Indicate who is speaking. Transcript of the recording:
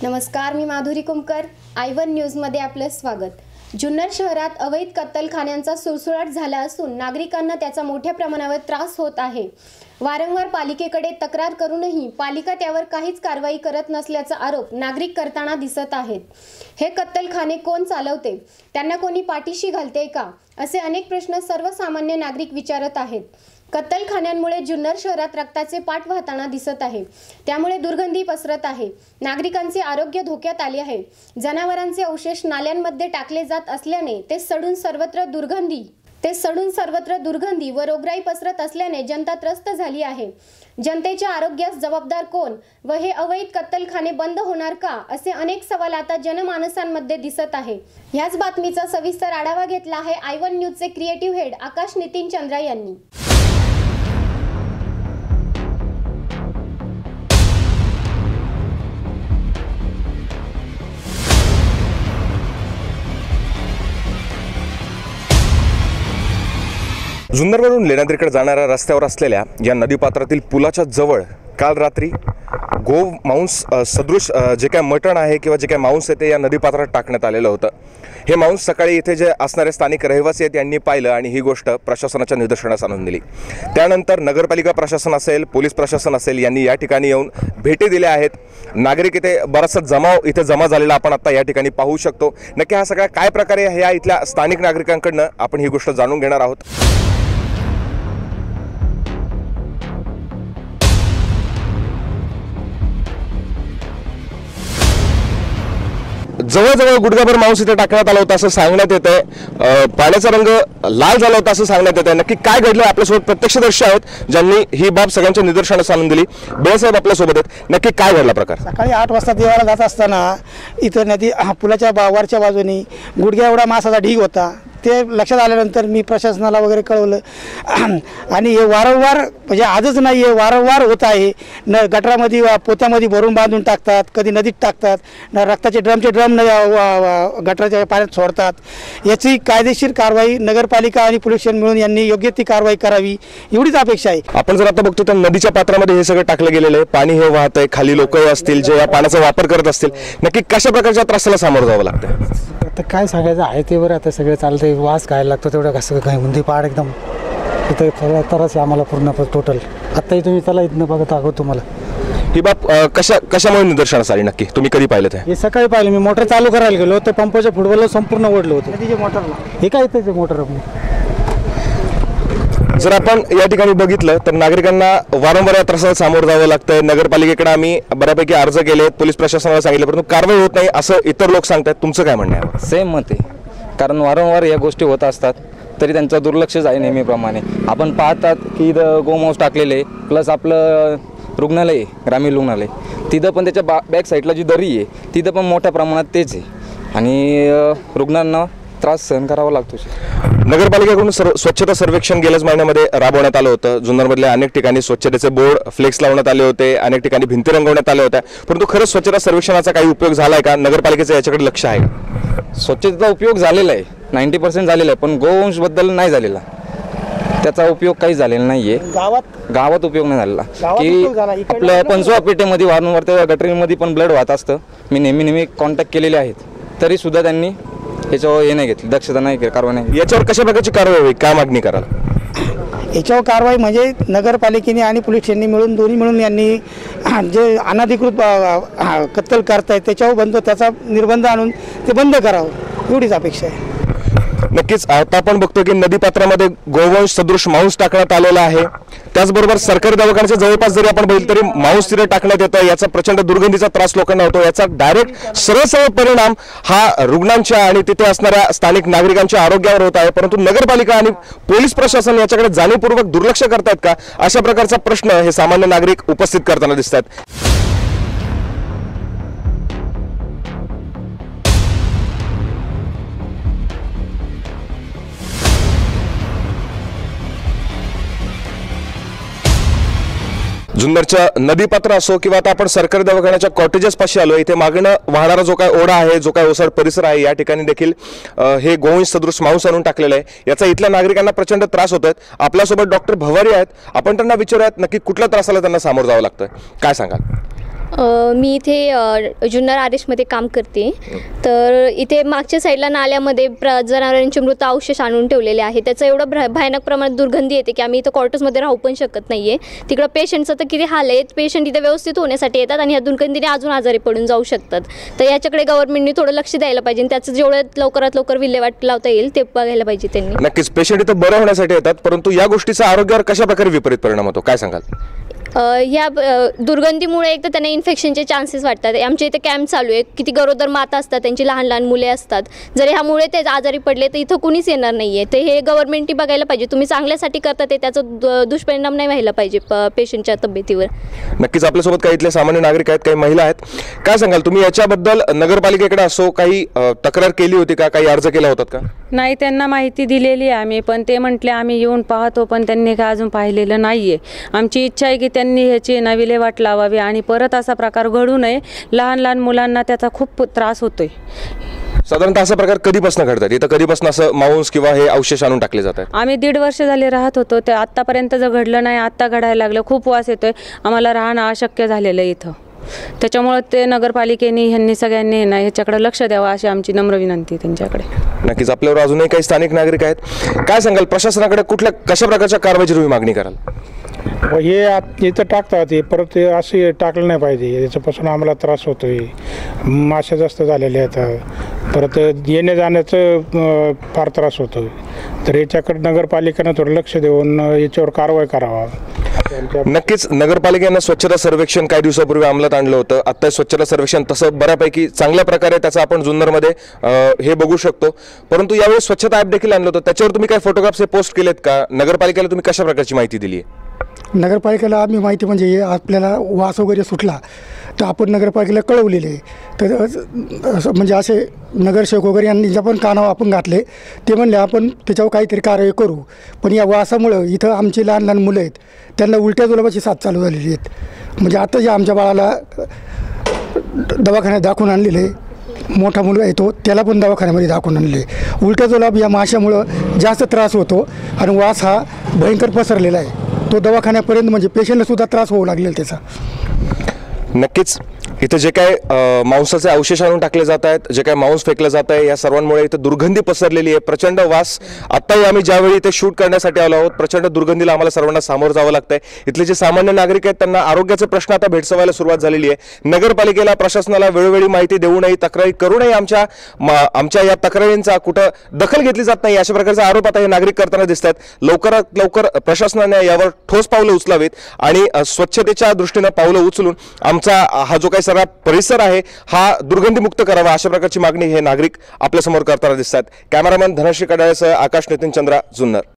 Speaker 1: नमस्कार, मी माधुरी कुमकर. I1 न्यूजमध्ये आपले स्वागत. जुन्नर शहरात अवैध कत्तलखान्यांचा सुळसुळाट झाला असून नागरिकांना त्याचा मोठ्या प्रमाणावर त्रास होत आहे. वारंवार पालिकेकडे तक्रार करूनही पालिका त्यावर काहीच कारवाई करत नसल्याचा आरोप नागरिक करताना दिसत आहेत. हे कत्तलखाने कोण चालवते? त्यांना कोणी पाठीशी घालते का? असे अनेक प्रश्न सर्वसामान्य नागरिक विचारत आहेत. कत्तलखान्यांमुळे जुन्नर शहरात रक्ताचे पाट वाहताना दिसत आहे. त्यामुळे दुर्गंधी पसरत आहे. नागरिकांचे आरोग्य धोक्यात आले आहे. जनावरांचे अवशेष नाल्यांमध्ये टाकले जात असल्याने ते सडून सर्वत्र दुर्गंधी व रोगराई पसरत असल्याने जनता त्रस्त झाली आहे. जनतेच्या आरोग्यास जबाबदार कोण व हे अवैध कत्तलखाने बंद होणार का, असे अनेक सवाल आता जनमानसांमध्ये दिसत आहे. याच बातमीचा सविस्तर आढावा घेतला आहे I1 न्यूजचे क्रिएटिव्ह हेड आकाश नितीन चंद्रा यांनी.
Speaker 2: जुन्नरवरून लेण्याद्रीकडे जाणाऱ्या रस्त्यावर असलेल्या या नदीपात्रातील पुलाच्या जवळ काल रात्री मांस सदृश जे काय मटण आहे किंवा जे काय मांस आहे ते या नदीपात्रात टाकण्यात आलेलं होतं. हे मांस सकाळी इथे जे असणारे स्थानिक रहिवासी आहेत यांनी पाहिलं आणि ही गोष्ट प्रशासनाच्या निदर्शनास आणून दिली. त्यानंतर नगरपालिका प्रशासन असेल, पोलीस प्रशासन असेल यांनी या ठिकाणी येऊन भेटी दिल्या आहेत. नागरिक इथे बराचसा जमाव इथे जमा झालेला आपण आता या ठिकाणी पाहू शकतो. नक्की हा सगळा काय प्रकारे ह्या इथल्या स्थानिक नागरिकांकडनं आपण ही गोष्ट जाणून घेणार आहोत. जवळजवळ गुडघाभर मांस इथे टाकण्यात आला होता असं सांगण्यात येत आहे. पाण्याचा रंग लाल झाला होता असं सांगण्यात येत आहे. नक्की काय घडलं आपल्यासोबत प्रत्यक्षदर्शी आहेत ज्यांनी ही बाब सगळ्यांच्या निदर्शनास आणून दिली. बेळसाहेब आपल्यासोबत आहेत. नक्की काय घडला प्रकार?
Speaker 3: सकाळी 8 वाजता देवाला जात असताना इथं नदी पुलाच्या वरच्या बाजूनी गुडघ्या एवढा मासाचा ढीग होता. ते लक्षात आल्यानंतर मी प्रशासनाला वगैरे कळवलं आणि हे वारंवार म्हणजे आजच नाही, हे वारंवार होत आहे. गटरामध्ये पोत्यामध्ये भरून बांधून टाकतात, कधी नदीत टाकतात, रक्ताचे ड्रम गटराच्या पाण्यात सोडतात. याची कायदेशीर कारवाई नगरपालिका आणि पोलीस मिळून यांनी योग्य ती कारवाई करावी एवढीच अपेक्षा आहे.
Speaker 2: आपण जर आता बघतो तर नदीच्या पात्रामध्ये हे सगळं टाकलं गेलेलं आहे. पाणी हे वाहत आहे, खाली लोक असतील जे या पाण्याचा वापर करत असतील. नक्की कशा प्रकारच्या त्रासाला सामोरं जावं लागतं?
Speaker 4: आता काय सांगायचं आहे ते बरं. आता सगळं चालतंय, वास खायला लागतो तेवढं कसं काय म्हणजे पाड एकदम इथं सगळं त्रास आहे आम्हाला पूर्ण टोटल. आत्ताही तुम्ही चला इथनं बघत आहोत तुम्हाला.
Speaker 2: ही बाब कशामुळे निदर्शनास आली? नक्की तुम्ही कधी पाहिलं ते?
Speaker 4: हे सकाळी पाहिलं मी. मोटर चालू करायला गेलो तर पंपाच्या फुटबॉलला संपूर्ण ओढलं होतं. नदीचे मोटरला हे काय येतं मोटर आपण.
Speaker 2: जर आपण या ठिकाणी बघितलं तर नागरिकांना वारंवार या त्रासाला सामोरं जावं लागतंय. नगरपालिकेकडे आम्ही बऱ्यापैकी अर्ज केले, पोलीस प्रशासनाला सांगितलं, परंतु कारवाई होत नाही असं इतर लोक सांगतात. तुमचं काय म्हणणं आहे?
Speaker 5: सेम मत आहे. कारण वारंवार या गोष्टी होत असतात तरी त्यांचं दुर्लक्षच आहे नेहमीप्रमाणे. आपण पाहतात की इथं गोमांस टाकलेले प्लस आपलं रुग्णालय ग्रामीण रुग्णालय तिथं पण त्याच्या बॅक साईडला जी दरी आहे तिथं पण मोठ्या प्रमाणात तेच आहे आणि रुग्णांना त्रास सहन करावा लागतो.
Speaker 2: नगरपालिकेकडून स्वच्छता सर्वेक्षण गेल्याच महिन्यामध्ये राबवण्यात आलं होतं. जुन्नरमधल्या अनेक ठिकाणी स्वच्छतेचे बोर्ड फ्लेक्स लावण्यात आले होते, अनेक ठिकाणी भिंती रंगवण्यात आल्या होत्या. परंतु खरंच स्वच्छता सर्वेक्षणाचा काही उपयोग झाला आहे का? नगरपालिकेचं याच्याकडे लक्ष आहे?
Speaker 5: स्वच्छतेचा उपयोग झालेला आहे, 90% झालेला आहे, पण गोवंशबद्दल नाही झालेला. त्याचा उपयोग काही झालेला नाहीये. गावात उपयोग नाही झालेला की आपल्या पंचवा पेठेमध्ये वारंवार त्या गटरीमध्ये पण ब्लड वाहत असतं. मी नेहमी कॉन्टॅक्ट केलेले आहेत तरी सुद्धा त्यांनी याच्यावर हे नाही घेतली, दक्षता नाही, कारवाई नाही.
Speaker 2: याच्यावर कशा प्रकारची कारवाई होईल, काय मागणी कराल?
Speaker 3: याच्यावर कारवाई म्हणजे नगरपालिकेने आणि पोलीस मिळून दोन्ही मिळून यांनी जे अनधिकृत कत्तल करतायत त्याच्यावर त्याचा निर्बंध आणून ते बंद करावं एवढीच अपेक्षा आहे.
Speaker 2: नक्कीच आता आपण बघतो की नदीपात्रामध्ये गोवंश सदृश मांस टाकण्यात आलेला आहे. त्याचबरोबर सरकारी दवाखान्याच्या जवळपास जरी आपण बघितलं तरी मांस तिथे टाकण्यात येतं. याचा प्रचंड दुर्गंधीचा त्रास लोकांना होतो. याचा डायरेक्ट सरळ परिणाम हा रुग्णांच्या आणि तिथे असणाऱ्या स्थानिक नागरिकांच्या आरोग्यावर होत आहे. परंतु नगरपालिका आणि पोलीस प्रशासन याच्याकडे जाणीवपूर्वक दुर्लक्ष करतात का, अशा प्रकारचा प्रश्न हे सामान्य नागरिक उपस्थित करताना दिसतात. जुन्नरच्या नदीपात्र असो किंवा आता आपण सरकारी दवाखान्याच्या कॉटेजेस पाशी आलो. इथे मागणं वाहणारा जो काय ओढा आहे, जो काय ओसाड परिसर आहे, या ठिकाणी देखील हे गोवंश सदृश मांस आणून टाकलेलं आहे. याचा इथल्या नागरिकांना प्रचंड त्रास होतोय. आपल्यासोबत डॉक्टर भवारी आहेत, आपण त्यांना विचारूयात नक्की कुठल्या त्रासाला त्यांना सामोरं जावं लागतं, काय सांगाल?
Speaker 6: मी इथे जुन्नर आरेशमध्ये काम करते. तर इथे मागच्या साईडला नाल्यामध्ये जनावरांचे मृत अवशेष आणून ठेवलेले आहे. त्याचं एवढं भयानक प्रमाणात दुर्गंधी येते की आम्ही इथं क्वार्टर्समध्ये राहू पण शकत नाही आहे. तिकडं पेशंटचं तर किती हाल आहे. पेशंट इथे व्यवस्थित होण्यासाठी येतात आणि ह्या दुर्गंधीने अजून आजारी पडून जाऊ शकतात. तर याच्याकडे गव्हर्नमेंटने थोडं लक्ष द्यायला पाहिजे. त्याचं जेवढं लवकरात लवकर विल्हेवाट लावता येईल ते बघायला पाहिजे त्यांनी.
Speaker 2: नक्कीच पेशंट इथं बरं होण्यासाठी येतात, परंतु या गोष्टीचा आरोग्यावर कशा प्रकारे विपरीत परिणाम होतो, काय सांगाल?
Speaker 6: ह्या दुर्गंधीमुळे एक तर त्यांना इन्फेक्शनचे चान्सेस वाटतात. आमच्या इथे कॅम्प चालू आहे. किती गरोदर माता असतात, त्यांची लहान लहान मुले असतात. जर ह्यामुळे ते आजारी पडले तर इथं कुणीच येणार नाही आहे. तर हे गव्हर्नमेंटने बघायला पाहिजे. तुम्ही चांगल्यासाठी करता ते त्याचा दुष्परिणाम नाही व्हायला पाहिजे पेशंटच्या तब्येतीवर.
Speaker 2: नक्कीच आपल्यासोबत काही इथले सामान्य नागरिक आहेत, काही महिला आहेत. काय सांगाल तुम्ही याच्याबद्दल? नगरपालिकेकडे असो काही तक्रार केली होती का, काही अर्ज केला होतात का?
Speaker 7: नाही, त्यांना माहिती दिलेली आहे आम्ही, पण ते म्हटले आम्ही येऊन पाहतो, पण त्यांनी काय अजून पाहिलेलं नाही आहे. आमची इच्छा आहे की त्यांनी ह्याची विल्हेवाट लावावी आणि परत असा प्रकार घडू नये. लहान लहान मुलांना त्याचा खूप त्रास होतोय.
Speaker 2: साधारणतः असा प्रकार कधीपासून घडतात इथं? कधीपासून असं मांस किंवा हे अवशेष आणून टाकले जातात?
Speaker 7: आम्ही 1.5 वर्ष झाले राहत होतो. ते आत्तापर्यंत जर घडलं नाही, आत्ता घडायला लागलं. खूप वास येतोय. आम्हाला राहणं अशक्य झालेलं आहे इथं. त्याच्यामुळे ते नगरपालिकेने ह्यांनी सगळ्यांनी ना ह्याच्याकडे लक्ष द्यावं अशी आमची नम्र विनंती त्यांच्याकडे.
Speaker 2: नक्कीच आपल्यावर अजूनही काही स्थानिक नागरिक आहेत. काय सांगाल प्रशासनाकडे कशा प्रकारच्या कारवाईची तुम्ही मागणी कराल?
Speaker 8: हे इथं टाकतात, हे परत असे टाकलं नाही पाहिजे. याच्यापासून आम्हाला त्रास होतोय. माशा जास्त झालेले आहेत. परत येण्या जाण्याचं फार त्रास होतो. तर याच्याकडे नगरपालिकेनं थोडं लक्ष देऊन याच्यावर कारवाई करावा.
Speaker 2: नक्कीच नगरपालिकेनं स्वच्छता सर्वेक्षण काही दिवसापूर्वी अंमलात आणलं होतं. आता स्वच्छता सर्वेक्षण तसं बऱ्यापैकी चांगल्या प्रकारे त्याचा आपण जुन्नरमध्ये हे बघू शकतो. परंतु यावेळी स्वच्छता ॲप देखील आणलं होतं. त्याच्यावर तुम्ही काय फोटोग्राफ्स पोस्ट केलेत का? नगरपालिकेला तुम्ही कशा प्रकारची माहिती दिली आहे?
Speaker 3: नगरपालिकेला आम्ही माहिती म्हणजे आपल्याला वास वगैरे सुटला तर आपण नगरपालिकेला कळवलेले. तर म्हणजे असे नगरसेवक वगैरे यांनी ज्या पण कानावर आपण घातले ते म्हणले आपण त्याच्यावर काहीतरी कारवाई करू. पण या वासामुळं इथं आमची लहान लहान मुलं आहेत, त्यांना उलट्या जुलाबाची साथ चालू झालेली आहेत. म्हणजे आता जे आमच्या बाळाला दवाखान्यात दाखवून आणलेले, मोठा मुलगा येतो त्याला पण दवाखान्यामध्ये दाखवून आणले. उलट्या जुलाब या माशामुळं जास्त त्रास होतो आणि वास हा भयंकर पसरलेला आहे. तो दवाखान्यापर्यंत म्हणजे पेशंटला सुद्धा त्रास होऊ लागलेला त्याचा.
Speaker 2: नक्कीच इथं जे काय मांसाचे अवशेष आणून टाकले जात आहेत, जे काय मांस फेकलं जात आहे, या सर्वांमुळे इथं दुर्गंधी पसरलेली आहे. प्रचंड वास. आत्ताही आम्ही ज्यावेळी इथे शूट करण्यासाठी आलो आहोत, प्रचंड दुर्गंधीला आम्हाला सर्वांना सामोरं जावं लागतंय. इथले जे सामान्य नागरिक आहेत त्यांना आरोग्याचे प्रश्न आता भेडसावायला सुरुवात झालेली आहे. नगरपालिकेला प्रशासनाला वेळोवेळी माहिती देऊनही, तक्रारी करूनही आमच्या या तक्रारींचा कुठं दखल घेतली जात नाही, अशा प्रकारचा आरोप आता हे नागरिक करताना दिसत आहेत. लवकरात लवकर प्रशासनाने यावर ठोस पावलं उचलावीत आणि स्वच्छतेच्या दृष्टीनं पावलं उचलून आमचा हा जो काही सगळा परिसर आहे हा दुर्गंधीमुक्त करावा, अशा प्रकारची मागणी हे नागरिक आपल्यासमोर करताना दिसतात. कॅमेरामॅन धनश्री कडाळेसह आकाश नितीन चंद्रा, जुन्नर.